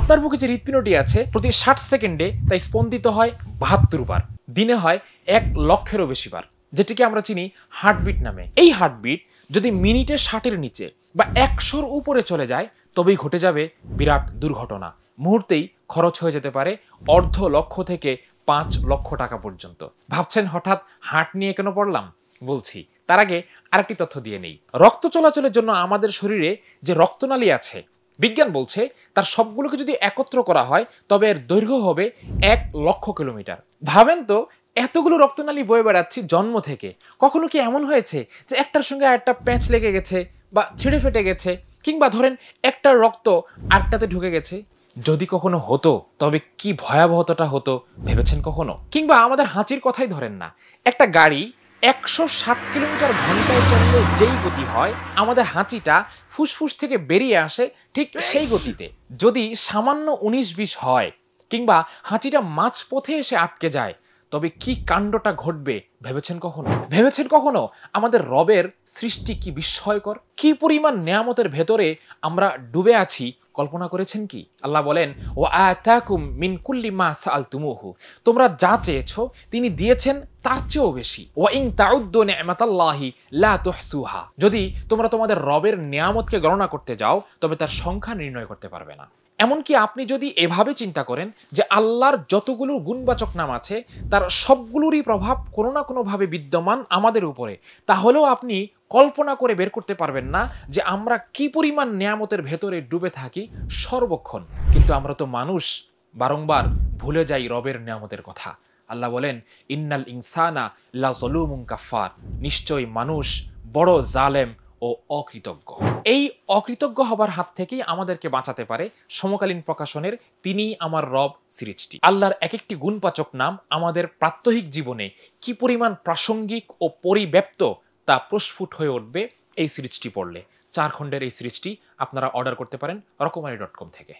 আপনার বুকে যে হৃৎপিণ্ডটি আছে প্রতি 60 সেকেন্ডে তা স্পন্দিত হয় 72 বার, দিনে হয় 1 লক্ষেরও বেশি বার, যেটিকে আমরা চিনি হার্টবিট নামে। এই হার্টবিট যদি মিনিটে 60-এর নিচে বা 100-র উপরে চলে যায় তবেই ঘটে যাবে বিরাট দুর্ঘটনা। মুহূর্তেই খরচ হয়ে যেতে পারে $250,000 থেকে $5 লক্ষ টাকা পর্যন্ত। ভাবছেন হঠাৎ হার্ট নিয়ে কেন পড়লাম? বলছি, তার আগে আরেকটি তথ্য দিয়ে নেই। রক্ত চলাচলের জন্য আমাদের শরীরে যে রক্তনালী আছে, বিজ্ঞান বলছে তার সবগুলোকে যদি একত্র করা হয় তবে এর দৈর্ঘ্য হবে 1 লক্ষ কিলোমিটার। ভাবেন তো, এতগুলো রক্তনালী বয়ে বেড়াচ্ছি জন্ম থেকে, কখনো কি এমন হয়েছে যে একটার সঙ্গে আরেকটা প্যাঁচ লেগে গেছে বা ছিঁড়ে ফেটে গেছে, কিংবা ধরেন একটার রক্ত আরেকটাতে ঢুকে গেছে? যদি কখনো হতো তবে কি ভয়াবহতাটা হতো ভেবেছেন কখনো? কিংবা আমাদের হাঁচির কথাই ধরেন না, একটা গাড়ি 160 কিলোমিটার ঘন্টায় চললে যেই গতি হয়, আমাদের হাঁচিটা ফুসফুস থেকে বেরিয়ে আসে ঠিক সেই গতিতে। যদি সামান্য 19-20 হয় কিংবা হাঁচিটা মাঝপথে এসে আটকে যায় তবে কি কাণ্ডটা ঘটবে ভেবেছেন কখনো? ভেবেছেন কখনো আমাদের রবের সৃষ্টি কি বিস্ময়কর? কি পরিমাণ নেয়ামতের ভেতরে আমরা ডুবে আছি কল্পনা করেছেন কি? আল্লাহ বলেন, ওয়া আতাকুম মিন কুল্লি মা সাআলতুমুহু, তোমরা যা চেয়েছো তিনি দিয়েছেন তার চেয়েও বেশি। ওয়া ইন তাউদ্দু নি'মাতাল্লাহি লা তুহসুহা, যদি তোমরা তোমাদের রবের নিয়ামতকে গণনা করতে যাও তবে তার সংখ্যা নির্ণয় করতে পারবে না। এমনকি আপনি যদি এভাবে চিন্তা করেন যে আল্লাহর যতগুলো গুণবাচক নাম আছে তার সবগুলোরই প্রভাব কোনো না কোনোভাবে বিদ্যমান আমাদের উপরে, তাহলেও আপনি কল্পনা করে বের করতে পারবেন না যে আমরা কি পরিমাণ নিয়ামতের ভেতরে ডুবে থাকি সর্বক্ষণ। কিন্তু আমরা তো মানুষ, বারংবার ভুলে যাই রবের নিয়ামতের কথা। আল্লাহ বলেন, ইন্নাল ইনসানা লা যালুমুন কাফার, নিশ্চয়ই মানুষ বড় জালেম ও অকৃতজ্ঞ। এই অকৃতজ্ঞ হবার হাত থেকেই আমাদেরকে বাঁচাতে পারে সমকালীন প্রকাশনের তিনিই আমার রব সিরিজটি। আল্লাহর এক একটি গুণবাচক নাম আমাদের প্রাত্যহিক জীবনে কি পরিমাণ প্রাসঙ্গিক ও পরিব্যাপ্ত তা প্রস্ফুট হয়ে উঠবে এই সিরিজটি পড়লে। 4 খণ্ডের এই সিরিজটি আপনারা অর্ডার করতে পারেন রকমারি.com থেকে।